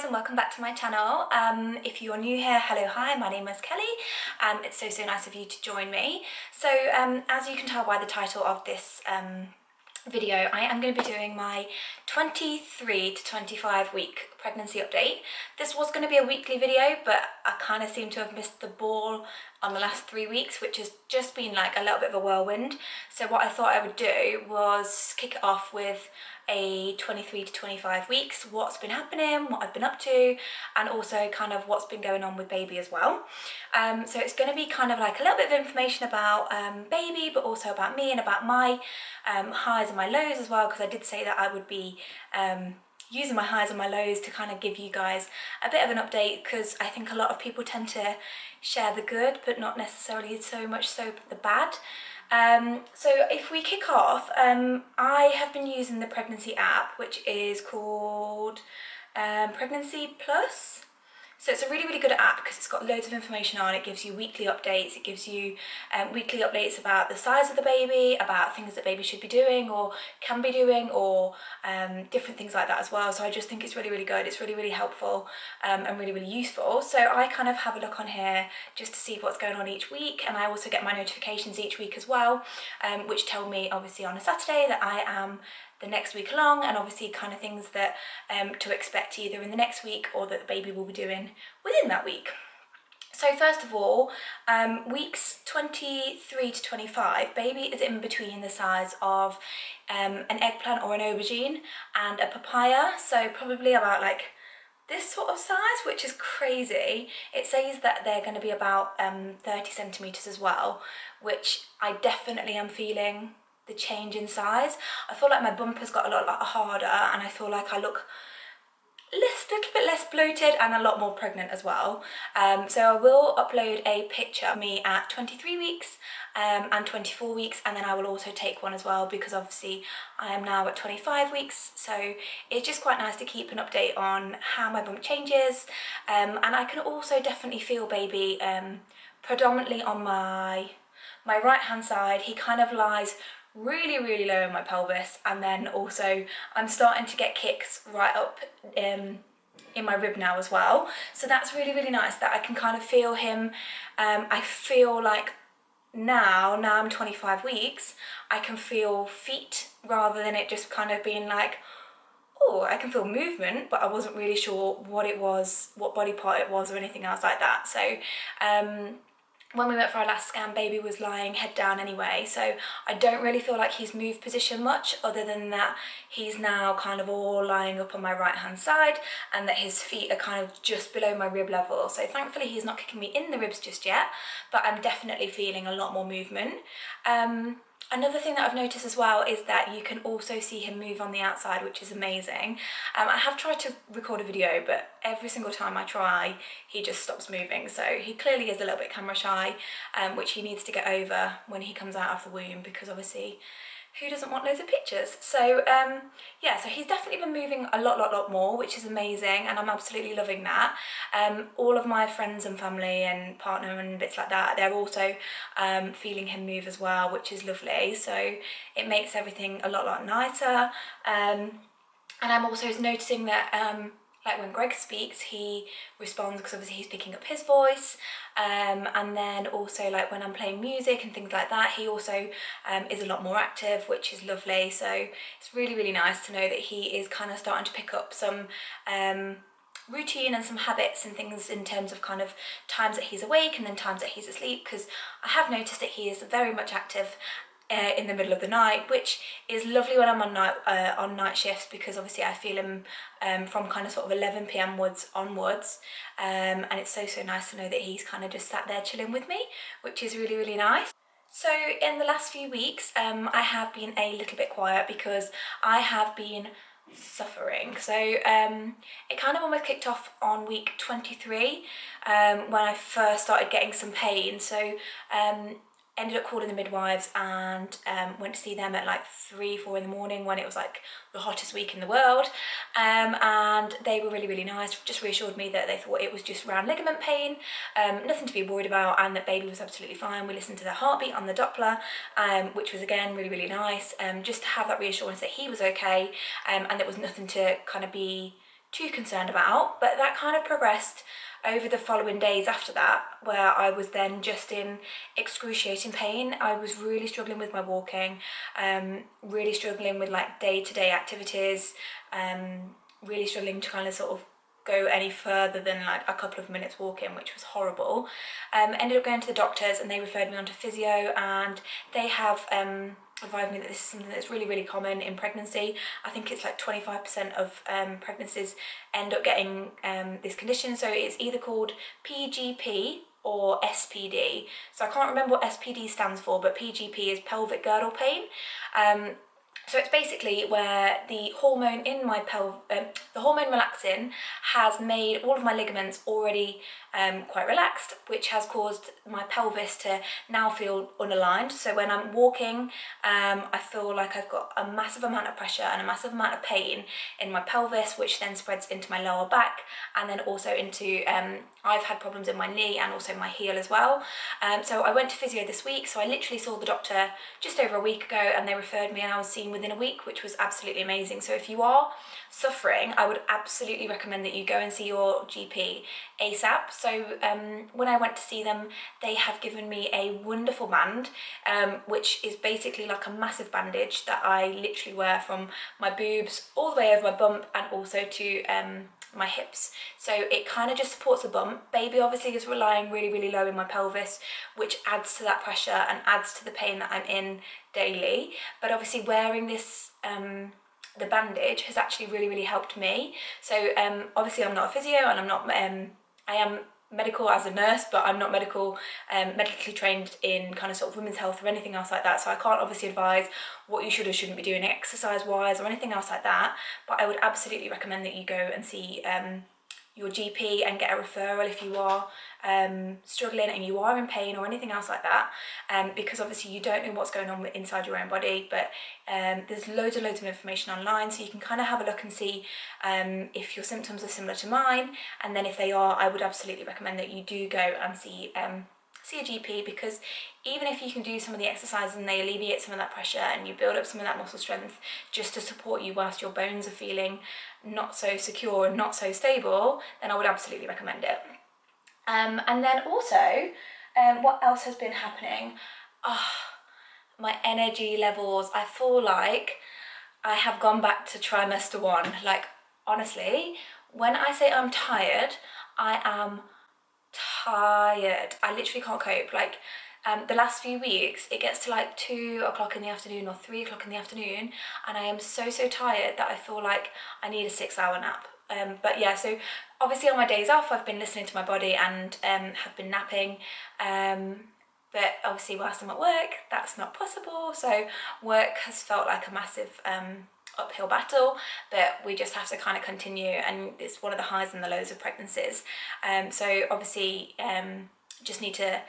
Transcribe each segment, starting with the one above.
and welcome back to my channel. If you are new here, hello, hi, my name is Kelly. It's so nice of you to join me. So as you can tell by the title of this video, I am going to be doing my 23 to 25 week pregnancy update. This was going to be a weekly video, but I kind of seem to have missed the ball on the last 3 weeks, which has just been like a little bit of a whirlwind. So what I thought I would do was kick it off with a 23 to 25 weeks, what's been happening, what I've been up to, and also kind of what's been going on with baby as well. So it's going to be kind of like a little bit of information about baby, but also about me and about my highs and my lows as well, because I did say that I would be using my highs and my lows to kind of give you guys a bit of an update, because I think a lot of people tend to share the good but not necessarily so much so the bad. So if we kick off, I have been using the pregnancy app, which is called Pregnancy Plus. So it's a really good app because it's got loads of information on it. It gives you weekly updates. It gives you weekly updates about the size of the baby, about things that baby should be doing or can be doing, or different things like that as well. So I just think it's really good. It's really helpful and really useful. So I kind of have a look on here just to see what's going on each week, and I also get my notifications each week as well, which tell me obviously on a Saturday that I am the next week along, and obviously kind of things that to expect either in the next week or that the baby will be doing within that week. So first of all, weeks 23 to 25, baby is in between the size of an eggplant or an aubergine and a papaya, so probably about like this sort of size, which is crazy. It says that they're going to be about 30 centimeters as well, which I definitely am feeling the change in size. I feel like my bumper's got a lot harder, and I feel like I look a little bit less bloated and a lot more pregnant as well. So I will upload a picture of me at 23 weeks and 24 weeks, and then I will also take one as well, because obviously I am now at 25 weeks, so it's just quite nice to keep an update on how my bump changes. And I can also definitely feel baby predominantly on my right hand side. He kind of lies really low in my pelvis, and then also I'm starting to get kicks right up in my rib now as well. So that's really nice that I can kind of feel him. I feel like now I'm 25 weeks, I can feel feet rather than it just kind of being like, oh, I can feel movement, but I wasn't really sure what it was, what body part it was or anything else like that. So when we went for our last scan, baby was lying head down anyway, so I don't really feel like he's moved position much, other than that he's now kind of all lying up on my right hand side, and that his feet are kind of just below my rib level. So thankfully he's not kicking me in the ribs just yet, but I'm definitely feeling a lot more movement. Another thing that I've noticed as well is that you can also see him move on the outside, which is amazing. I have tried to record a video, but every single time I try, he just stops moving. So he clearly is a little bit camera shy, which he needs to get over when he comes out of the womb, because obviously who doesn't want loads of pictures? So yeah, so he's definitely been moving a lot more, which is amazing, and I'm absolutely loving that. All of my friends and family and partner and bits like that, they're also feeling him move as well, which is lovely. So it makes everything a lot nicer. And I'm also noticing that like when Greg speaks, he responds, because obviously he's picking up his voice, and then also like when I'm playing music and things like that, he also is a lot more active, which is lovely. So it's really nice to know that he is kind of starting to pick up some routine and some habits and things in terms of kind of times that he's awake and then times that he's asleep, because I have noticed that he is very much active in the middle of the night, which is lovely when I'm on night shifts, because obviously I feel him from kind of sort of 11 p.m. onwards, and it's so nice to know that he's kind of just sat there chilling with me, which is really nice. So in the last few weeks I have been a little bit quiet because I have been suffering. So it kind of almost kicked off on week 23 when I first started getting some pain. So ended up calling the midwives and went to see them at like 3-4 in the morning, when it was like the hottest week in the world, and they were really nice, just reassured me that they thought it was just round ligament pain, nothing to be worried about, and that baby was absolutely fine. We listened to their heartbeat on the Doppler, which was again really nice, just to have that reassurance that he was okay, and there was nothing to kind of be too concerned about, but that kind of progressed over the following days after that, where I was then just in excruciating pain. I was really struggling with my walking, really struggling with like day-to-day activities, really struggling to kind of sort of go any further than like a couple of minutes walking, which was horrible. Ended up going to the doctors and they referred me on to physio, and they have advised me that this is something that's really, really common in pregnancy. I think it's like 25% of pregnancies end up getting this condition. So it's either called PGP or SPD. So I can't remember what SPD stands for, but PGP is pelvic girdle pain. So it's basically where the hormone in my the hormone relaxin has made all of my ligaments already quite relaxed, which has caused my pelvis to now feel unaligned. So when I'm walking, I feel like I've got a massive amount of pressure and a massive amount of pain in my pelvis, which then spreads into my lower back, and then also into, I've had problems in my knee and also my heel as well. So I went to physio this week, so I literally saw the doctor just over a week ago, and they referred me and I was seen within a week, which was absolutely amazing. So if you are suffering, I would absolutely recommend that you go and see your GP ASAP. So when I went to see them, they have given me a wonderful band, which is basically like a massive bandage that I literally wear from my boobs all the way over my bump and also to my hips. So it kind of just supports the bump. Baby obviously is relying really, really low in my pelvis, which adds to that pressure and adds to the pain that I'm in daily. But obviously wearing this the bandage has actually really, really helped me. So obviously I'm not a physio and I'm not I am medical as a nurse, but I'm not medically trained in kind of sort of women's health or anything else like that, so I can't obviously advise what you should or shouldn't be doing exercise wise or anything else like that. But I would absolutely recommend that you go and see your GP and get a referral if you are struggling and you are in pain or anything else like that, because obviously you don't know what's going on inside your own body, but there's loads of information online, so you can kind of have a look and see if your symptoms are similar to mine, and then if they are, I would absolutely recommend that you do go and see a GP, because even if you can do some of the exercises and they alleviate some of that pressure and you build up some of that muscle strength just to support you whilst your bones are feeling not so secure and not so stable, then I would absolutely recommend it. And then also, what else has been happening? My energy levels. I feel like I have gone back to trimester 1. Like, honestly, when I say I'm tired, I am tired. I literally can't cope. Like, the last few weeks, it gets to like 2 o'clock in the afternoon or 3 o'clock in the afternoon, and I am so tired that I feel like I need a 6-hour nap. But yeah, so obviously on my days off, I've been listening to my body and have been napping. But obviously whilst I'm at work, that's not possible. So work has felt like a massive uphill battle, but we just have to kind of continue, and it's one of the highs and the lows of pregnancies. So obviously just need to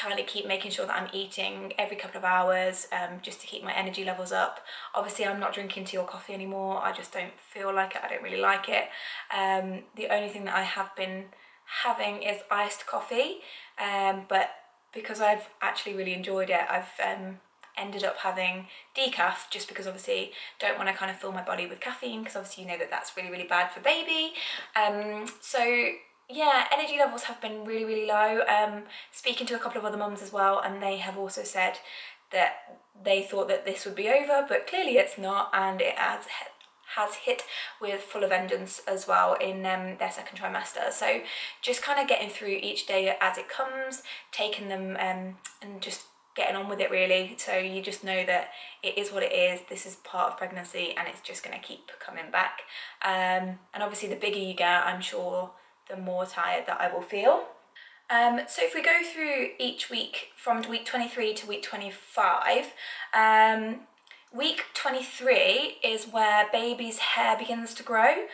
kind of keep making sure that I'm eating every couple of hours, just to keep my energy levels up. Obviously I'm not drinking tea or coffee anymore. I just don't feel like it. I don't really like it. The only thing that I have been having is iced coffee, but because I've actually really enjoyed it, I've ended up having decaf, just because obviously don't want to kind of fill my body with caffeine, because obviously you know that that's really, really bad for baby. So yeah, energy levels have been really, really low. Speaking to a couple of other mums as well, and they have also said that they thought that this would be over, but clearly it's not, and it has hit with full of vengeance as well in their second trimester. So just kind of getting through each day as it comes, taking them and just getting on with it really. So you just know that it is what it is. This is part of pregnancy and it's just going to keep coming back. And obviously the bigger you get, I'm sure the more tired that I will feel. So if we go through each week from week 23 to week 25, week 23 is where baby's hair begins to grow,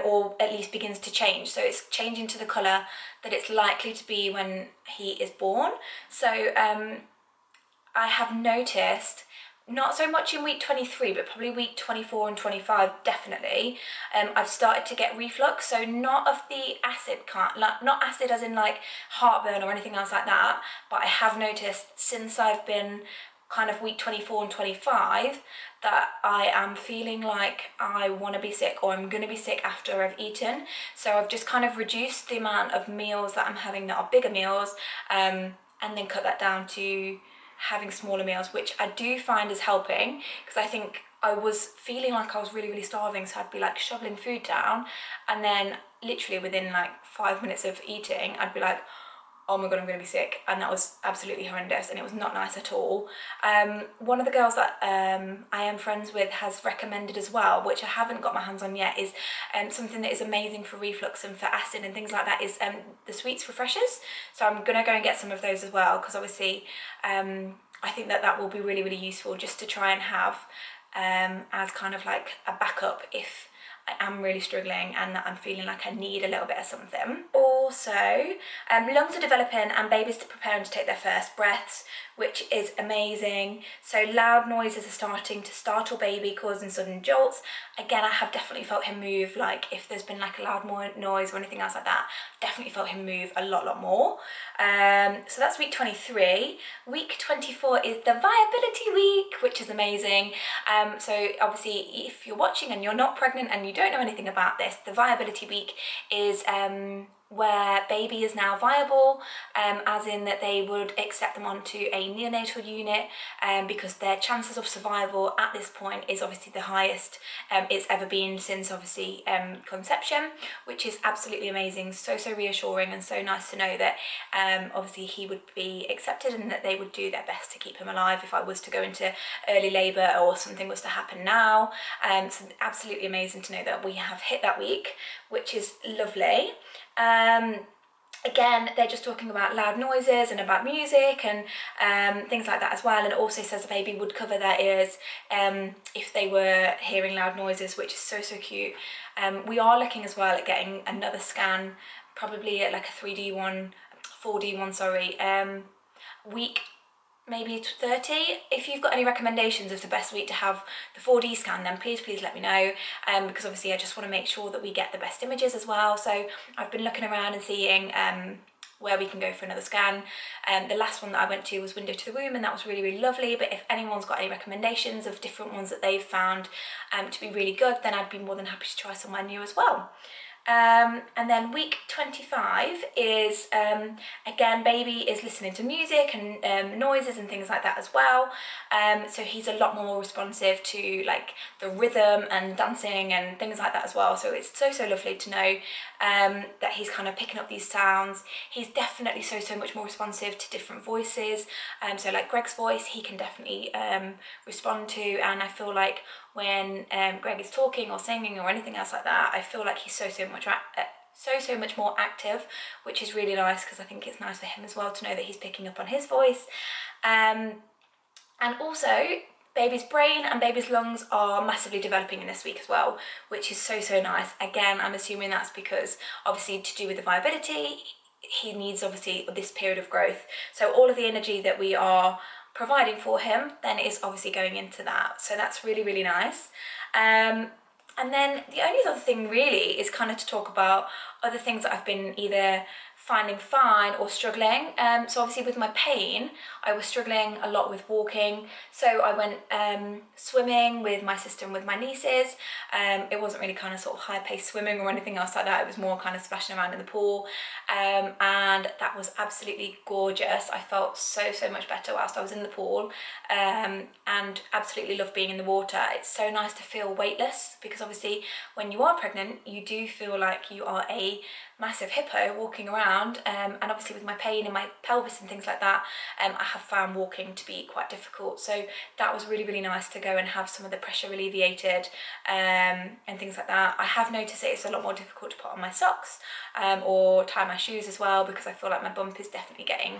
or at least begins to change. So it's changing to the colour that it's likely to be when he is born. So I have noticed, not so much in week 23, but probably week 24 and 25 definitely, I've started to get reflux. So not of the acid kind, not acid as in like heartburn or anything else like that, but I have noticed since I've been kind of week 24 and 25 that I am feeling like I want to be sick or I'm going to be sick after I've eaten. So I've just kind of reduced the amount of meals that I'm having that are bigger meals, and then cut that down to having smaller meals, which I do find is helping, because I think I was feeling like I was really, really starving, so I'd be like shoveling food down, and then literally within like 5 minutes of eating, I'd be like, oh my god, I'm going to be sick, and that was absolutely horrendous, and it was not nice at all. One of the girls that I am friends with has recommended as well, which I haven't got my hands on yet, is something that is amazing for reflux and for acid and things like that, is the sweets refreshers. So I'm going to go and get some of those as well, because obviously I think that that will be really, really useful just to try and have as kind of like a backup if I am really struggling and that I'm feeling like I need a little bit of something. Also, lungs are developing and babies are preparing to take their first breaths, which is amazing. So loud noises are starting to startle baby, causing sudden jolts. Again, I have definitely felt him move, like if there's been like a loud noise or anything else like that, definitely felt him move a lot more. So that's week 23. Week 24 is the viability week, which is amazing. So obviously if you're watching and you're not pregnant and you don't know anything about this, the viability week is where baby is now viable, as in that they would accept them onto a neonatal unit, because their chances of survival at this point is obviously the highest it's ever been since obviously conception, which is absolutely amazing, so reassuring, and so nice to know that obviously he would be accepted and that they would do their best to keep him alive if I was to go into early labour or something was to happen now. So absolutely amazing to know that we have hit that week, which is lovely. Again, they're just talking about loud noises and about music and things like that as well, and it also says the baby would cover their ears if they were hearing loud noises, which is so cute. We are looking as well at getting another scan, probably at like a 4D one, sorry, week maybe 30. If you've got any recommendations of the best week to have the 4D scan, then please let me know, because obviously I just want to make sure that we get the best images as well. So I've been looking around and seeing where we can go for another scan. The last one that I went to was window to the womb, and that was really lovely, but if anyone's got any recommendations of different ones that they've found to be really good, then I'd be more than happy to try somewhere new as well. And then week 25 is, again, baby is listening to music and noises and things like that as well. So he's a lot more responsive to like the rhythm and dancing and things like that as well. So it's so lovely to know that he's kind of picking up these sounds. He's definitely so much more responsive to different voices. So like Greg's voice, he can definitely respond to, and I feel like when Greg is talking or singing or anything else like that, I feel like he's so much more active, which is really nice, because I think it's nice for him as well to know that he's picking up on his voice. And also baby's brain and baby's lungs are massively developing in this week as well, which is so nice. Again, I'm assuming that's because obviously to do with the viability, he needs obviously this period of growth. So all of the energy that we are providing for him then is obviously going into that, so that's really nice. And then the only other thing really is kind of to talk about other things that I've been either finding fine or struggling. So obviously with my pain, I was struggling a lot with walking, so I went swimming with my sister and with my nieces. It wasn't really kind of sort of high-paced swimming or anything else like that, it was more kind of splashing around in the pool, and that was absolutely gorgeous. I felt so much better whilst I was in the pool, and absolutely love being in the water. It's so nice to feel weightless, because obviously when you are pregnant you do feel like you are a massive hippo walking around, and obviously with my pain in my pelvis and things like that, I have found walking to be quite difficult, so that was really nice to go and have some of the pressure alleviated and things like that. I have noticed that it's a lot more difficult to put on my socks or tie my shoes as well, because I feel like my bump is definitely getting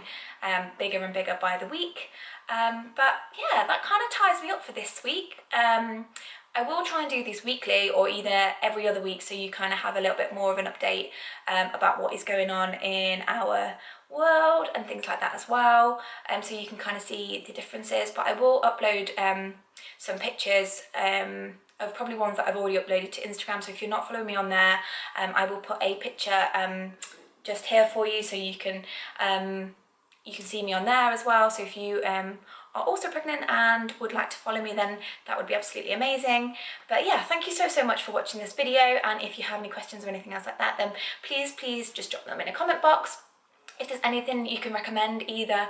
bigger and bigger by the week. But yeah, that kind of ties me up for this week. I will try and do these weekly or either every other week, so you kind of have a little bit more of an update about what is going on in our world and things like that as well, so you can kind of see the differences. But I will upload some pictures of probably ones that I've already uploaded to Instagram, so if you're not following me on there, I will put a picture just here for you, so you can see me on there as well. So if you are also pregnant and would like to follow me, then that would be absolutely amazing. But yeah, thank you so much for watching this video, and if you have any questions or anything else like that, then please just drop them in a comment box. If there's anything you can recommend, either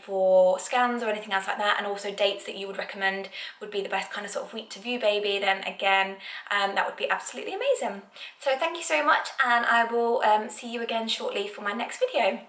for scans or anything else like that, and also dates that you would recommend would be the best kind of sort of week to view baby, then again, that would be absolutely amazing. So thank you so much, and I will see you again shortly for my next video.